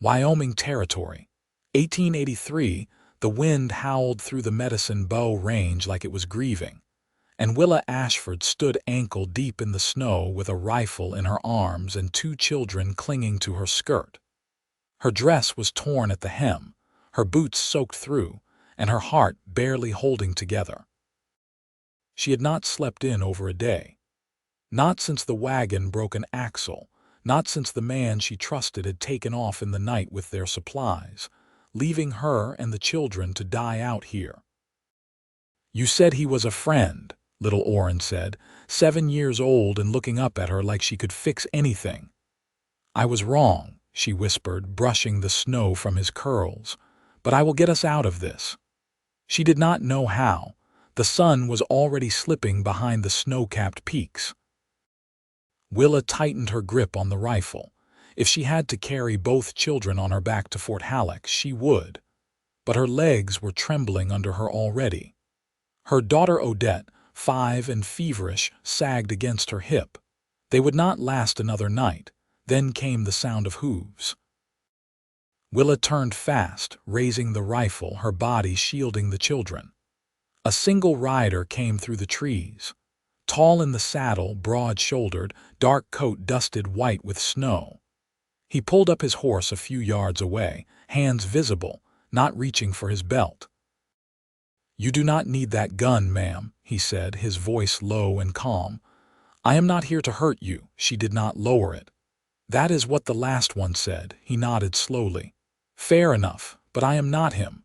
Wyoming Territory. 1883, the wind howled through the Medicine Bow Range like it was grieving, and Willa Ashford stood ankle-deep in the snow with a rifle in her arms and two children clinging to her skirt. Her dress was torn at the hem, her boots soaked through, and her heart barely holding together. She had not slept in over a day. Not since the wagon broke an axle, not since the man she trusted had taken off in the night with their supplies, leaving her and the children to die out here. "You said he was a friend," little Orrin said, 7 years old and looking up at her like she could fix anything. "I was wrong," she whispered, brushing the snow from his curls, "but I will get us out of this." She did not know how. The sun was already slipping behind the snow-capped peaks. Willa tightened her grip on the rifle. If she had to carry both children on her back to Fort Halleck, she would. But her legs were trembling under her already. Her daughter Odette, 5 and feverish, sagged against her hip. They would not last another night. Then came the sound of hooves. Willa turned fast, raising the rifle, her body shielding the children. A single rider came through the trees. Tall in the saddle, broad-shouldered, dark coat dusted white with snow. He pulled up his horse a few yards away, hands visible, not reaching for his belt. "You do not need that gun, ma'am," he said, his voice low and calm. "I am not here to hurt you." She did not lower it. "That is what the last one said." He nodded slowly. "Fair enough, but I am not him."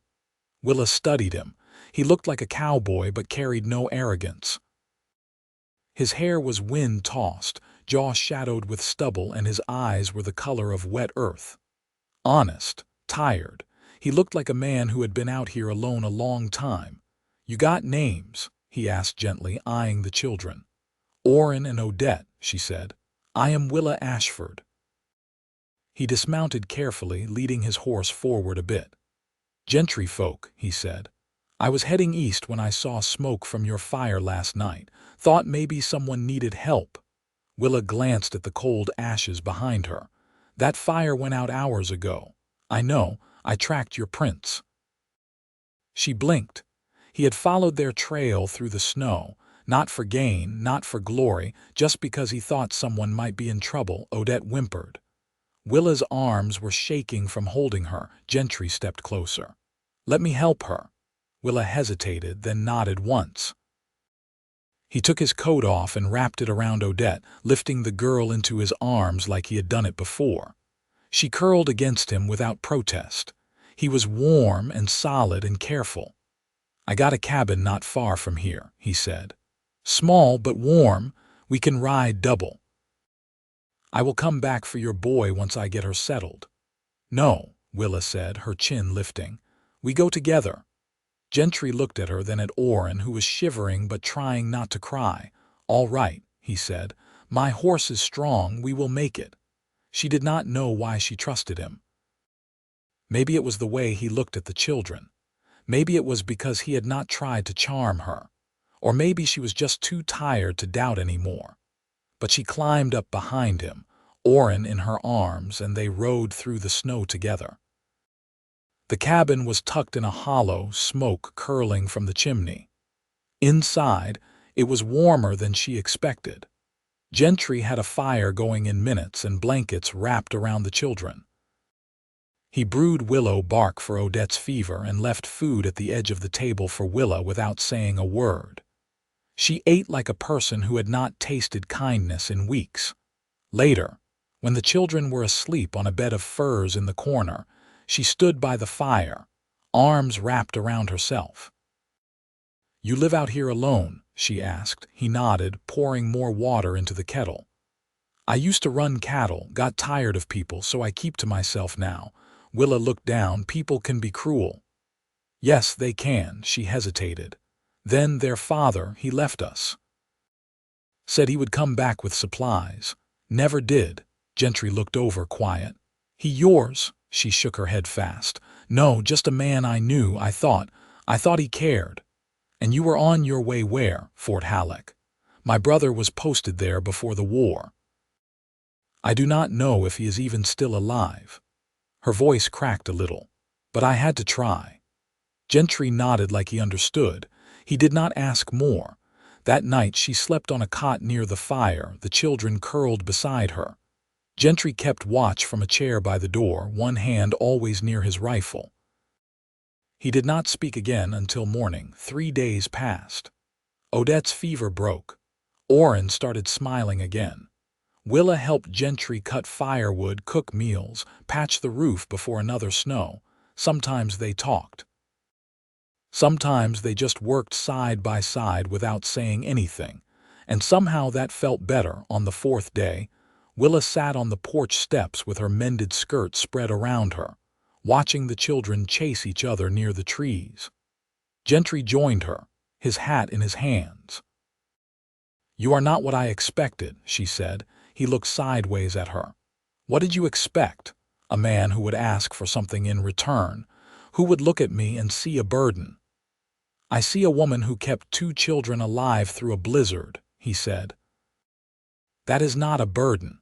Willa studied him. He looked like a cowboy but carried no arrogance. His hair was wind-tossed, jaw shadowed with stubble, and his eyes were the color of wet earth. Honest, tired, he looked like a man who had been out here alone a long time. "You got names?" he asked gently, eyeing the children. "Orrin and Odette," she said. "I am Willa Ashford." He dismounted carefully, leading his horse forward a bit. "Gentry Folke," he said. "I was heading east when I saw smoke from your fire last night. Thought maybe someone needed help." Willa glanced at the cold ashes behind her. "That fire went out hours ago. I know, I tracked your prints." She blinked. He had followed their trail through the snow, not for gain, not for glory, just because he thought someone might be in trouble. Odette whimpered. Willa's arms were shaking from holding her. Gentry stepped closer. "Let me help her." Willa hesitated, then nodded once. He took his coat off and wrapped it around Odette, lifting the girl into his arms like he had done it before. She curled against him without protest. He was warm and solid and careful. "I got a cabin not far from here," he said. "Small but warm. We can ride double. I will come back for your boy once I get her settled." "No," Willa said, her chin lifting. "We go together." Gentry looked at her, then at Orrin, who was shivering but trying not to cry. "All right," he said. "My horse is strong. We will make it." She did not know why she trusted him. Maybe it was the way he looked at the children. Maybe it was because he had not tried to charm her. Or maybe she was just too tired to doubt anymore. But she climbed up behind him, Orrin in her arms, and they rode through the snow together. The cabin was tucked in a hollow, smoke curling from the chimney. Inside, it was warmer than she expected. Gentry had a fire going in minutes and blankets wrapped around the children. He brewed willow bark for Odette's fever and left food at the edge of the table for Willa without saying a word. She ate like a person who had not tasted kindness in weeks. Later, when the children were asleep on a bed of furs in the corner, she stood by the fire, arms wrapped around herself. "You live out here alone?" she asked. He nodded, pouring more water into the kettle. "I used to run cattle, got tired of people, so I keep to myself now." Willa looked down. "People can be cruel." "Yes, they can." She hesitated. "Then their father, he left us. Said he would come back with supplies. Never did." Gentry looked over, quiet. "He yours?" She shook her head fast. "No, just a man I knew. I thought he cared." "And you were on your way where?" "Fort Halleck. My brother was posted there before the war. I do not know if he is even still alive." Her voice cracked a little. "But I had to try." Gentry nodded like he understood. He did not ask more. That night she slept on a cot near the fire, the children curled beside her. Gentry kept watch from a chair by the door, one hand always near his rifle. He did not speak again until morning. 3 days passed. Odette's fever broke. Orrin started smiling again. Willa helped Gentry cut firewood, cook meals, patch the roof before another snow. Sometimes they talked. Sometimes they just worked side by side without saying anything, and somehow that felt better. On the 4th day, Willa sat on the porch steps with her mended skirt spread around her, watching the children chase each other near the trees. Gentry joined her, his hat in his hands. "You are not what I expected," she said. He looked sideways at her. "What did you expect? A man who would ask for something in return, who would look at me and see a burden." "I see a woman who kept 2 children alive through a blizzard," he said. "That is not a burden."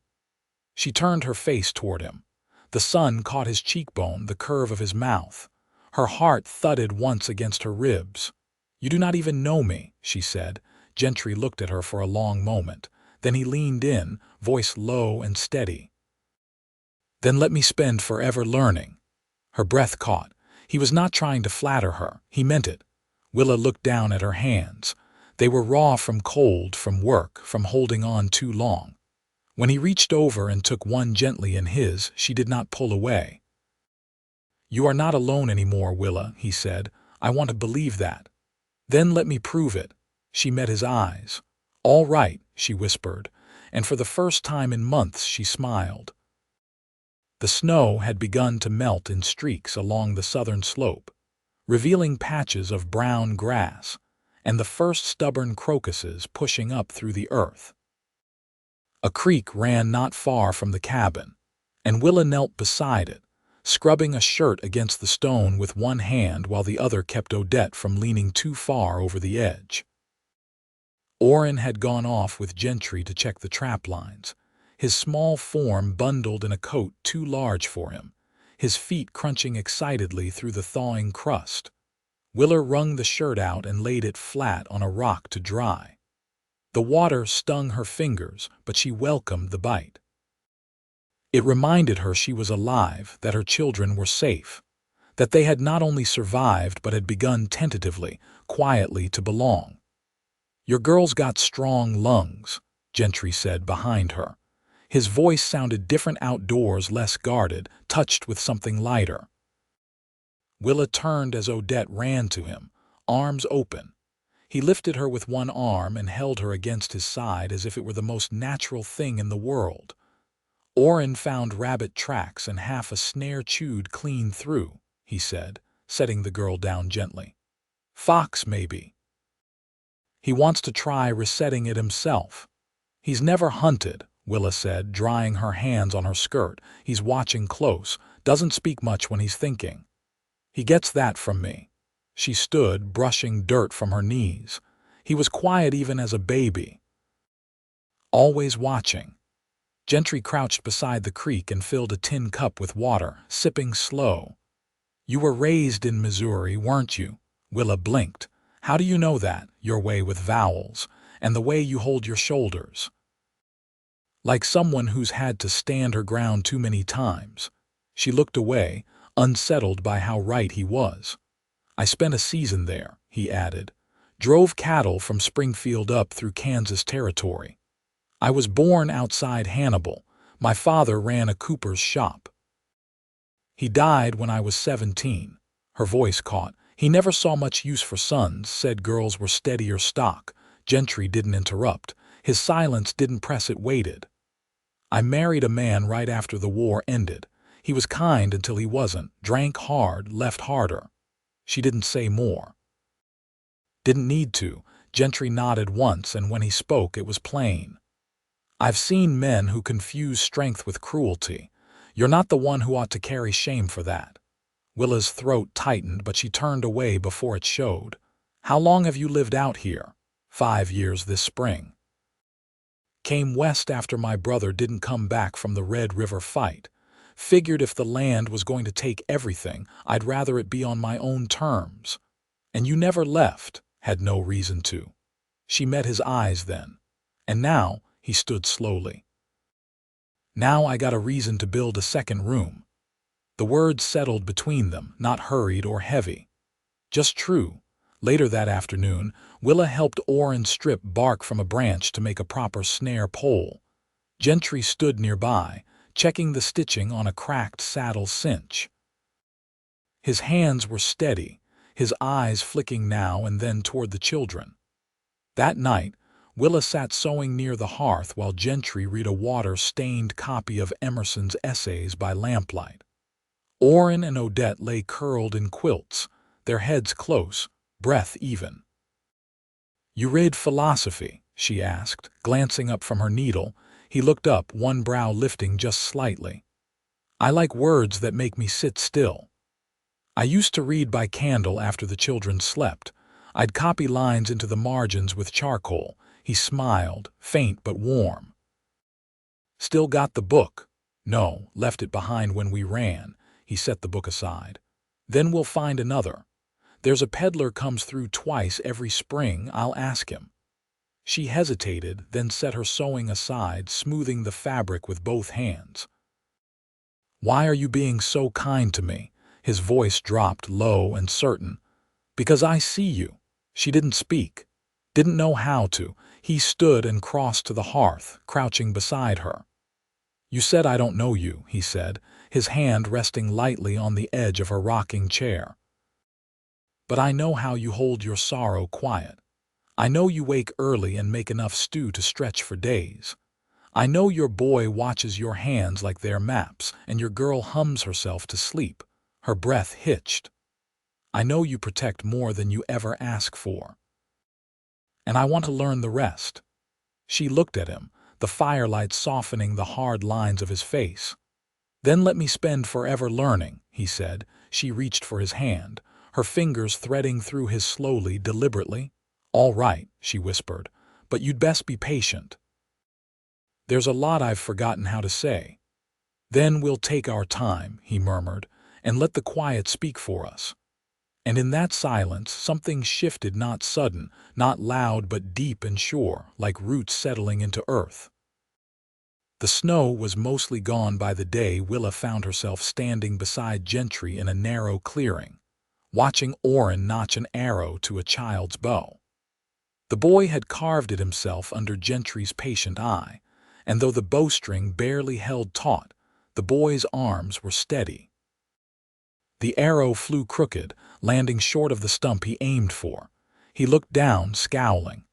She turned her face toward him. The sun caught his cheekbone, the curve of his mouth. Her heart thudded once against her ribs. "You do not even know me," she said. Gentry looked at her for a long moment. Then he leaned in, voice low and steady. "Then let me spend forever learning." Her breath caught. He was not trying to flatter her. He meant it. Willa looked down at her hands. They were raw from cold, from work, from holding on too long. When he reached over and took one gently in his, she did not pull away. "You are not alone anymore, Willa," he said. "I want to believe that." "Then let me prove it." She met his eyes. "All right," she whispered, and for the first time in months she smiled. The snow had begun to melt in streaks along the southern slope, revealing patches of brown grass, and the first stubborn crocuses pushing up through the earth. A creek ran not far from the cabin, and Willa knelt beside it, scrubbing a shirt against the stone with one hand while the other kept Odette from leaning too far over the edge. Orrin had gone off with Gentry to check the trap lines, his small form bundled in a coat too large for him, his feet crunching excitedly through the thawing crust. Willa wrung the shirt out and laid it flat on a rock to dry. The water stung her fingers, but she welcomed the bite. It reminded her she was alive, that her children were safe, that they had not only survived but had begun tentatively, quietly to belong. "Your girl's got strong lungs," Gentry said behind her. His voice sounded different outdoors, less guarded, touched with something lighter. Willa turned as Odette ran to him, arms open. He lifted her with one arm and held her against his side as if it were the most natural thing in the world. "Orrin found rabbit tracks and half a snare chewed clean through," he said, setting the girl down gently. "Fox, maybe. He wants to try resetting it himself." "He's never hunted," Willa said, drying her hands on her skirt. "He's watching close, doesn't speak much when he's thinking. He gets that from me." She stood, brushing dirt from her knees. "He was quiet even as a baby. Always watching." Gentry crouched beside the creek and filled a tin cup with water, sipping slow. "You were raised in Missouri, weren't you?" Willa blinked. "How do you know that, your way with vowels, and the way you hold your shoulders?" Like someone who's had to stand her ground too many times. She looked away, unsettled by how right he was. "I spent a season there," he added. "Drove cattle from Springfield up through Kansas territory. I was born outside Hannibal. My father ran a cooper's shop. He died when I was 17. Her voice caught. "He never saw much use for sons, said girls were steadier stock." Gentry didn't interrupt. His silence didn't press, it waited. "I married a man right after the war ended. He was kind until he wasn't, drank hard, left harder." She didn't say more. "Didn't need to." Gentry nodded once, and when he spoke it was plain. "I've seen men who confuse strength with cruelty. You're not the one who ought to carry shame for that." Willa's throat tightened, but she turned away before it showed. "How long have you lived out here?" 5 years this spring. "Came west after my brother didn't come back from the Red River fight. Figured if the land was going to take everything, I'd rather it be on my own terms. And you never left, had no reason to. She met his eyes then. And now, he stood slowly. Now I got a reason to build a second room. The words settled between them, not hurried or heavy. Just true. Later that afternoon, Willa helped Orrin strip bark from a branch to make a proper snare pole. Gentry stood nearby, checking the stitching on a cracked saddle cinch. His hands were steady, his eyes flicking now and then toward the children. That night, Willa sat sewing near the hearth while Gentry read a water-stained copy of Emerson's essays by lamplight. Orrin and Odette lay curled in quilts, their heads close, breath even. "You read philosophy?" she asked, glancing up from her needle. He looked up, one brow lifting just slightly. "I like words that make me sit still. I used to read by candle after the children slept. I'd copy lines into the margins with charcoal." He smiled, faint but warm. "Still got the book?" "No, left it behind when we ran." He set the book aside. "Then we'll find another. There's a peddler comes through twice every spring. I'll ask him." She hesitated, then set her sewing aside, smoothing the fabric with both hands. "Why are you being so kind to me?" His voice dropped, low and certain. "Because I see you." She didn't speak, didn't know how to. He stood and crossed to the hearth, crouching beside her. "You said I don't know you," he said, his hand resting lightly on the edge of her rocking chair. "But I know how you hold your sorrow quiet. I know you wake early and make enough stew to stretch for days. I know your boy watches your hands like they're maps, and your girl hums herself to sleep, her breath hitched. I know you protect more than you ever ask for. And I want to learn the rest." She looked at him, the firelight softening the hard lines of his face. "Then let me spend forever learning," he said. She reached for his hand, her fingers threading through his slowly, deliberately. "All right," she whispered, "but you'd best be patient. There's a lot I've forgotten how to say." "Then we'll take our time," he murmured, "and let the quiet speak for us." And in that silence something shifted, not sudden, not loud, but deep and sure, like roots settling into earth. The snow was mostly gone by the day Willa found herself standing beside Gentry in a narrow clearing, watching Orrin notch an arrow to a child's bow. The boy had carved it himself under Gentry's patient eye, and though the bowstring barely held taut, the boy's arms were steady. The arrow flew crooked, landing short of the stump he aimed for. He looked down, scowling.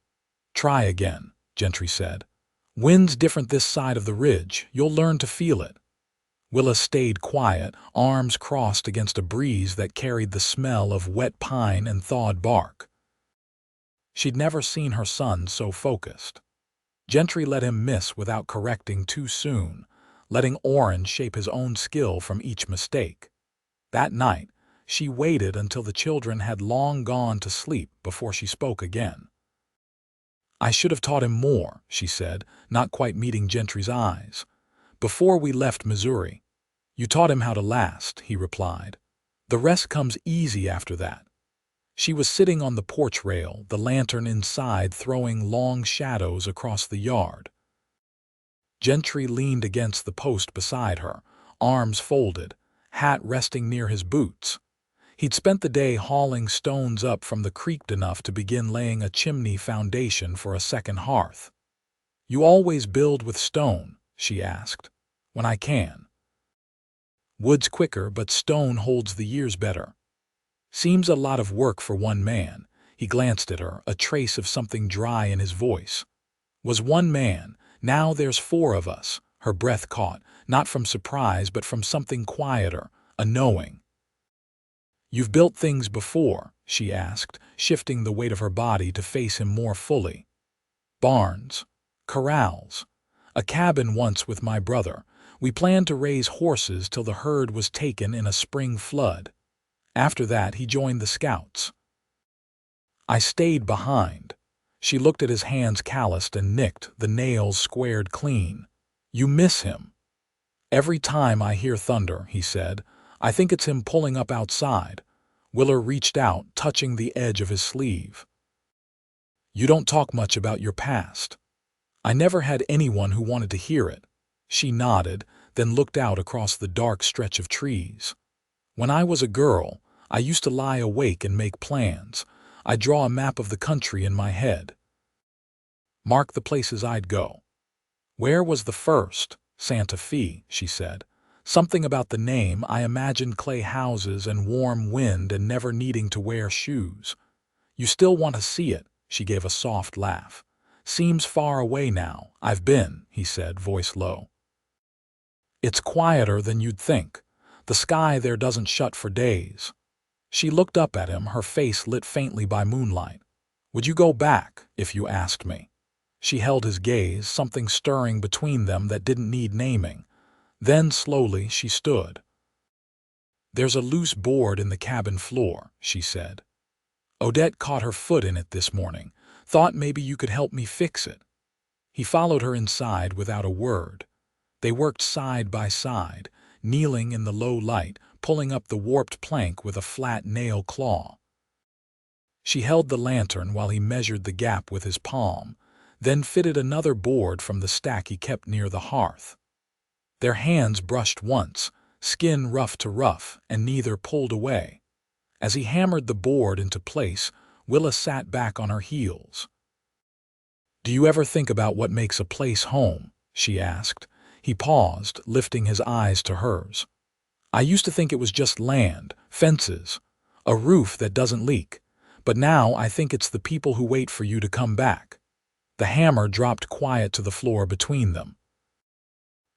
"Try again," Gentry said. "Wind's different this side of the ridge. You'll learn to feel it." Willa stayed quiet, arms crossed against a breeze that carried the smell of wet pine and thawed bark. She'd never seen her son so focused. Gentry let him miss without correcting too soon, letting Orrin shape his own skill from each mistake. That night, she waited until the children had long gone to sleep before she spoke again. "I should have taught him more," she said, not quite meeting Gentry's eyes. "Before we left Missouri." "You taught him how to last," he replied. "The rest comes easy after that." She was sitting on the porch rail, the lantern inside throwing long shadows across the yard. Gentry leaned against the post beside her, arms folded, hat resting near his boots. He'd spent the day hauling stones up from the creek enough to begin laying a chimney foundation for a second hearth. "You always build with stone?" she asked. "When I can." "Wood's quicker, but stone holds the years better." "Seems a lot of work for one man." He glanced at her, a trace of something dry in his voice. "Was one man. Now there's 4 of us." Her breath caught, not from surprise but from something quieter, a knowing. "You've built things before?" she asked, shifting the weight of her body to face him more fully. "Barns. Corrals. A cabin once with my brother. We planned to raise horses till the herd was taken in a spring flood. After that he joined the Scouts. I stayed behind." She looked at his hands calloused and nicked, the nails squared clean. "You miss him?" "Every time I hear thunder," he said, "I think it's him pulling up outside." Willa reached out, touching the edge of his sleeve. "You don't talk much about your past." "I never had anyone who wanted to hear it." She nodded, then looked out across the dark stretch of trees. "When I was a girl, I used to lie awake and make plans. I'd draw a map of the country in my head. Mark the places I'd go. Where was the first? Santa Fe," she said. "Something about the name. I imagined clay houses and warm wind and never needing to wear shoes." "You still want to see it?" She gave a soft laugh. "Seems far away now." "I've been," he said, voice low. "It's quieter than you'd think. The sky there doesn't shut for days." She looked up at him, her face lit faintly by moonlight. "Would you go back if you asked me?" She held his gaze, something stirring between them that didn't need naming. Then, slowly, she stood. "There's a loose board in the cabin floor," she said. "Odette caught her foot in it this morning. Thought maybe you could help me fix it." He followed her inside without a word. They worked side by side, kneeling in the low light, pulling up the warped plank with a flat nail claw. She held the lantern while he measured the gap with his palm, then fitted another board from the stack he kept near the hearth. Their hands brushed once, skin rough to rough, and neither pulled away. As he hammered the board into place, Willa sat back on her heels. "Do you ever think about what makes a place home?" she asked. He paused, lifting his eyes to hers. "I used to think it was just land, fences, a roof that doesn't leak. But now I think it's the people who wait for you to come back." The hammer dropped quiet to the floor between them.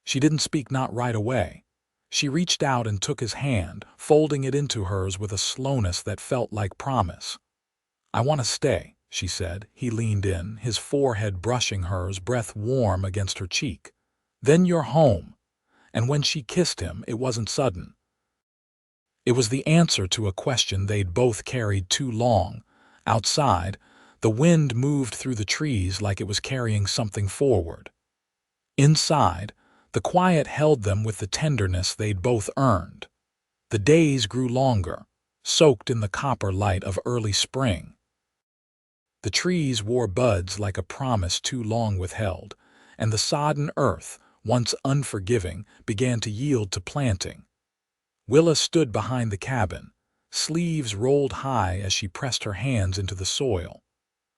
She didn't speak, not right away. She reached out and took his hand, folding it into hers with a slowness that felt like promise. "I want to stay," she said. He leaned in, his forehead brushing hers, breath warm against her cheek. "Then you're home." And when she kissed him, it wasn't sudden. It was the answer to a question they'd both carried too long. Outside, the wind moved through the trees like it was carrying something forward. Inside, the quiet held them with the tenderness they'd both earned. The days grew longer, soaked in the copper light of early spring. The trees wore buds like a promise too long withheld, and the sodden earth, once unforgiving, began to yield to planting. Willa stood behind the cabin, sleeves rolled high as she pressed her hands into the soil.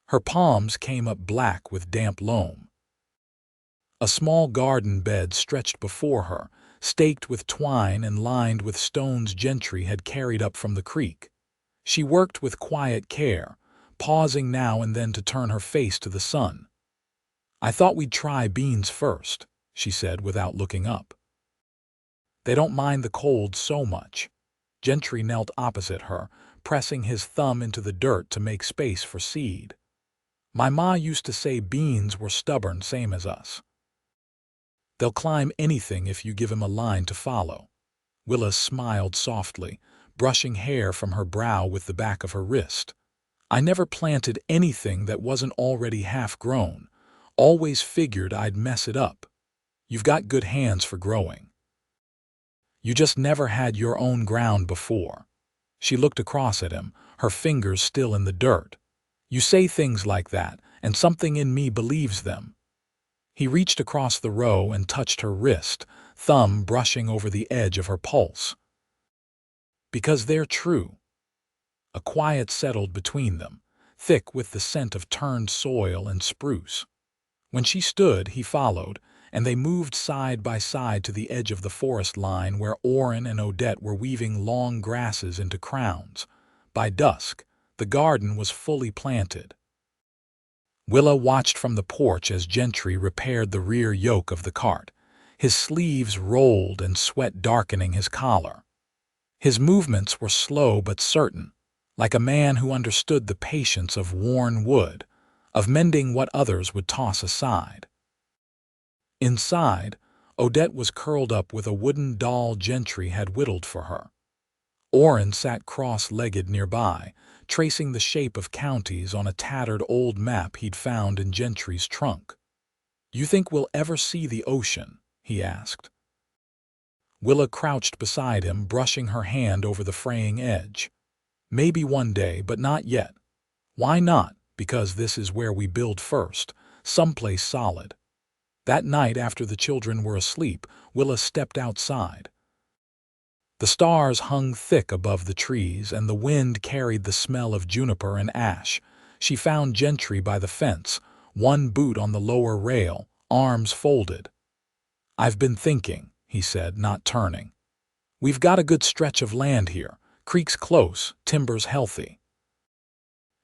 Her palms came up black with damp loam. A small garden bed stretched before her, staked with twine and lined with stones Gentry had carried up from the creek. She worked with quiet care, pausing now and then to turn her face to the sun. "I thought we'd try beans first," she said without looking up. "They don't mind the cold so much." Gentry knelt opposite her, pressing his thumb into the dirt to make space for seed. "My ma used to say beans were stubborn, same as us. They'll climb anything if you give 'em a line to follow." Willa smiled softly, brushing hair from her brow with the back of her wrist. "I never planted anything that wasn't already half-grown. Always figured I'd mess it up. You've got good hands for growing. You just never had your own ground before." She looked across at him, her fingers still in the dirt. "You say things like that, and something in me believes them." He reached across the row and touched her wrist, thumb brushing over the edge of her pulse. "Because they're true." A quiet settled between them, thick with the scent of turned soil and spruce. When she stood, he followed, and they moved side by side to the edge of the forest line where Orrin and Odette were weaving long grasses into crowns. By dusk, the garden was fully planted. Willa watched from the porch as Gentry repaired the rear yoke of the cart, his sleeves rolled and sweat darkening his collar. His movements were slow but certain, like a man who understood the patience of worn wood, of mending what others would toss aside. Inside, Odette was curled up with a wooden doll Gentry had whittled for her. Orrin sat cross-legged nearby, tracing the shape of counties on a tattered old map he'd found in Gentry's trunk. "You think we'll ever see the ocean?" he asked. Willa crouched beside him, brushing her hand over the fraying edge. Maybe one day, but not yet. Why not? Because this is where we build first, someplace solid. That night after the children were asleep, Willa stepped outside. The stars hung thick above the trees, and the wind carried the smell of juniper and ash. She found Gentry by the fence, one boot on the lower rail, arms folded. "I've been thinking," he said, not turning. "We've got a good stretch of land here, creeks close, timbers healthy.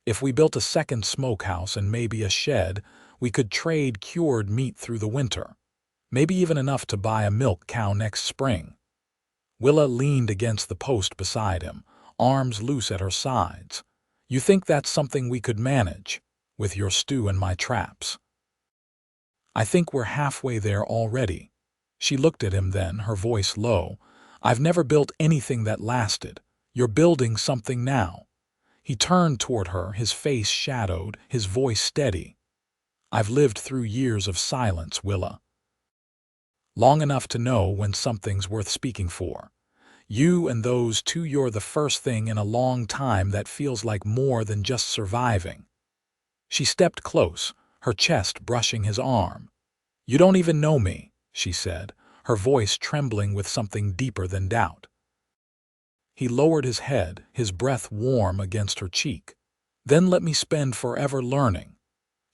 If we built a second smokehouse and maybe a shed, we could trade cured meat through the winter. Maybe even enough to buy a milk cow next spring." Willa leaned against the post beside him, arms loose at her sides. "You think that's something we could manage, with your stew and my traps?" "I think we're halfway there already." She looked at him then, her voice low. "I've never built anything that lasted. You're building something now." He turned toward her, his face shadowed, his voice steady. "I've lived through years of silence, Willa. Long enough to know when something's worth speaking for. You and those two, you're the first thing in a long time that feels like more than just surviving." She stepped close, her chest brushing his arm. "You don't even know me," she said, her voice trembling with something deeper than doubt. He lowered his head, his breath warm against her cheek. "Then let me spend forever learning."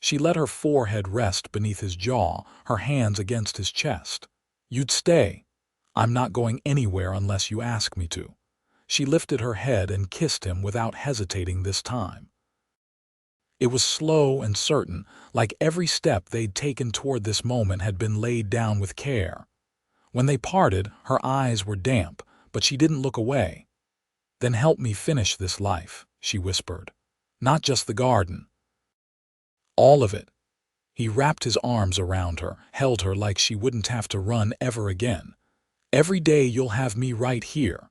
She let her forehead rest beneath his jaw, her hands against his chest. "You'd stay. I'm not going anywhere unless you ask me to." She lifted her head and kissed him without hesitating this time. It was slow and certain, like every step they'd taken toward this moment had been laid down with care. When they parted, her eyes were damp, but she didn't look away. "Then help me finish this life," she whispered. "Not just the garden. All of it." He wrapped his arms around her, held her like she wouldn't have to run ever again. "Every day you'll have me right here."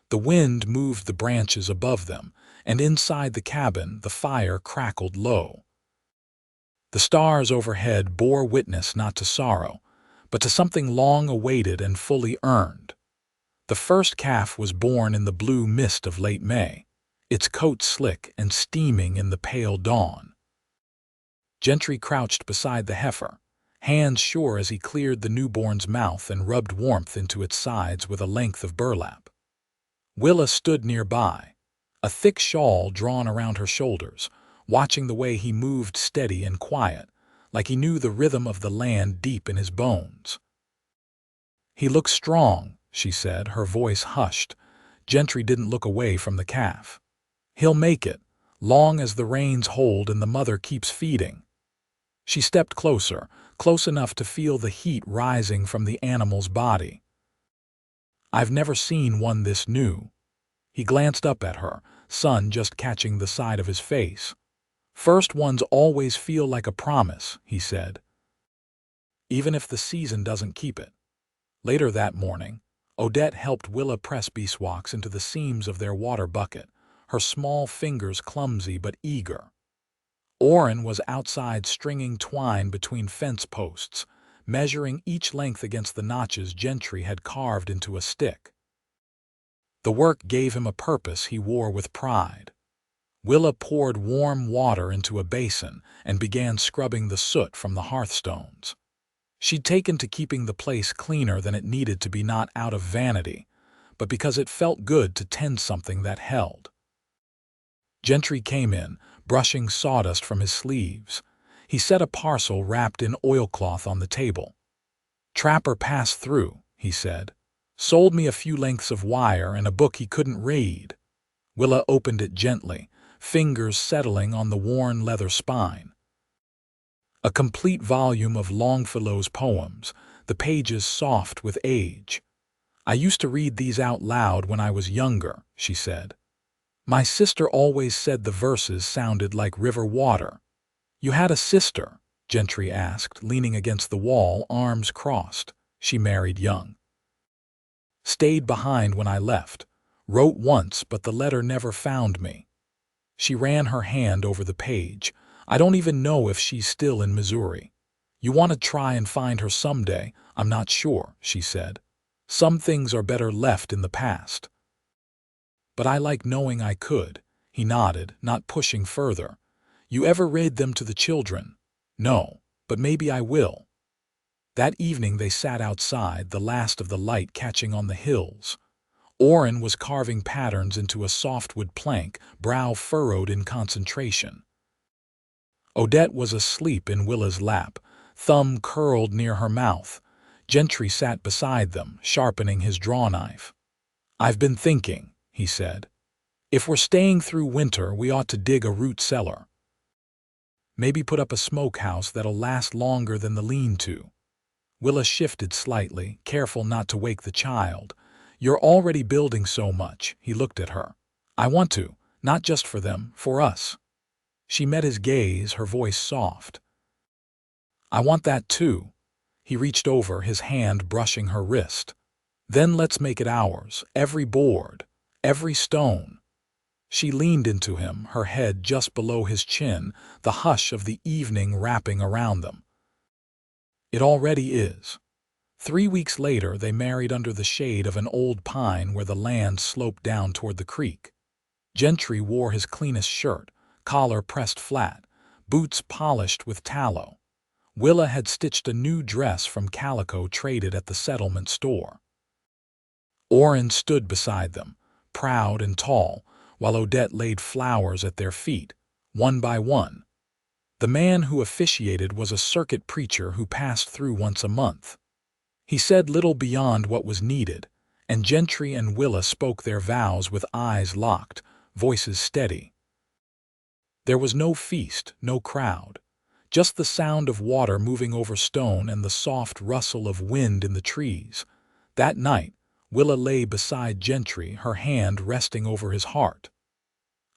The wind moved the branches above them, and inside the cabin the fire crackled low. The stars overhead bore witness not to sorrow, but to something long awaited and fully earned. The first calf was born in the blue mist of late May, its coat slick and steaming in the pale dawn. Gentry crouched beside the heifer, hands sure as he cleared the newborn's mouth and rubbed warmth into its sides with a length of burlap. Willa stood nearby, a thick shawl drawn around her shoulders, watching the way he moved steady and quiet, like he knew the rhythm of the land deep in his bones. "He looks strong," she said, her voice hushed. Gentry didn't look away from the calf. "He'll make it, long as the reins hold and the mother keeps feeding." She stepped closer, close enough to feel the heat rising from the animal's body. "I've never seen one this new." He glanced up at her, sun just catching the side of his face. "First ones always feel like a promise," he said. "Even if the season doesn't keep it." Later that morning, Odette helped Willa press beeswax into the seams of their water bucket, her small fingers clumsy but eager. Orrin was outside stringing twine between fence posts, measuring each length against the notches Gentry had carved into a stick. The work gave him a purpose he wore with pride. Willa poured warm water into a basin and began scrubbing the soot from the hearthstones. She'd taken to keeping the place cleaner than it needed to be, not out of vanity, but because it felt good to tend something that held. Gentry came in, brushing sawdust from his sleeves. He set a parcel wrapped in oilcloth on the table. "Trapper passed through," he said. "Sold me a few lengths of wire and a book he couldn't read." Willa opened it gently, fingers settling on the worn leather spine. A complete volume of Longfellow's poems, the pages soft with age. "I used to read these out loud when I was younger," she said. "My sister always said the verses sounded like river water." "You had a sister?" Gentry asked, leaning against the wall, arms crossed. "She married young. Stayed behind when I left. Wrote once, but the letter never found me." She ran her hand over the page. "I don't even know if she's still in Missouri. You want to try and find her someday?" "I'm not sure," she said. Some things are better left in the past. But I like knowing I could, he nodded, not pushing further. You ever read them to the children? No, but maybe I will. That evening they sat outside, the last of the light catching on the hills. Orrin was carving patterns into a softwood plank, brow furrowed in concentration. Odette was asleep in Willa's lap, thumb curled near her mouth. Gentry sat beside them, sharpening his drawknife. I've been thinking, he said. If we're staying through winter, we ought to dig a root cellar. Maybe put up a smokehouse that'll last longer than the lean-to. Willa shifted slightly, careful not to wake the child. You're already building so much, he looked at her. I want to, not just for them, for us. She met his gaze, her voice soft. I want that too. He reached over, his hand brushing her wrist. Then let's make it ours, every board, every stone. She leaned into him, her head just below his chin, the hush of the evening wrapping around them. It already is. 3 weeks later, they married under the shade of an old pine where the land sloped down toward the creek. Gentry wore his cleanest shirt, collar pressed flat, boots polished with tallow. Willa had stitched a new dress from calico traded at the settlement store. Orrin stood beside them, proud and tall, while Odette laid flowers at their feet, one by one. The man who officiated was a circuit preacher who passed through once a month. He said little beyond what was needed, and Gentry and Willa spoke their vows with eyes locked, voices steady. There was no feast, no crowd, just the sound of water moving over stone and the soft rustle of wind in the trees. That night, Willa lay beside Gentry, her hand resting over his heart.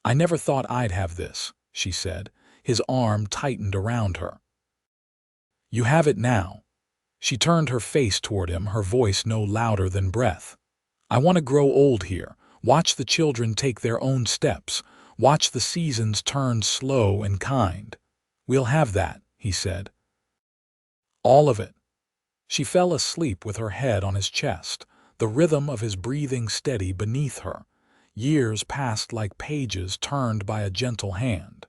I never thought I'd have this, she said. His arm tightened around her. You have it now. She turned her face toward him, her voice no louder than breath. I want to grow old here, watch the children take their own steps, watch the seasons turn slow and kind. We'll have that, he said. All of it. She fell asleep with her head on his chest, the rhythm of his breathing steady beneath her. Years passed like pages turned by a gentle hand.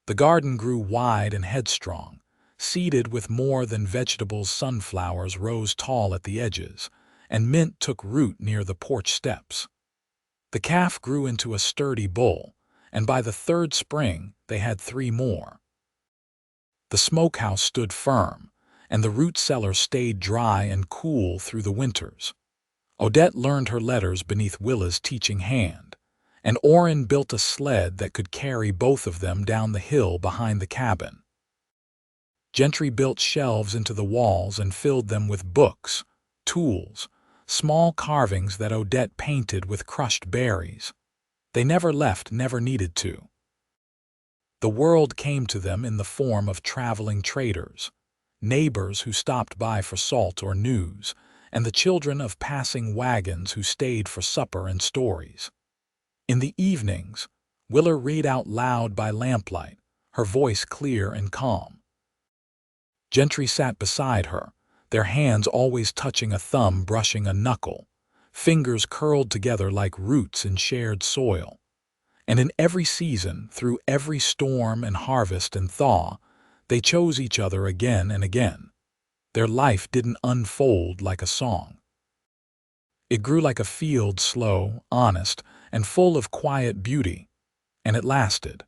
The garden grew wide and headstrong. Seeded with more than vegetables, sunflowers rose tall at the edges, and mint took root near the porch steps. The calf grew into a sturdy bull, and by the third spring they had 3 more. The smokehouse stood firm, and the root cellar stayed dry and cool through the winters. Odette learned her letters beneath Willa's teaching hand, and Orrin built a sled that could carry both of them down the hill behind the cabin. Gentry built shelves into the walls and filled them with books, tools, small carvings that Odette painted with crushed berries. They never left, never needed to. The world came to them in the form of traveling traders, neighbors who stopped by for salt or news, and the children of passing wagons who stayed for supper and stories. In the evenings, Willa read out loud by lamplight, her voice clear and calm. Gentry sat beside her, their hands always touching a thumb brushing a knuckle, fingers curled together like roots in shared soil. And in every season, through every storm and harvest and thaw, they chose each other again and again. Their life didn't unfold like a song. It grew like a field, slow, honest, and full of quiet beauty, and it lasted.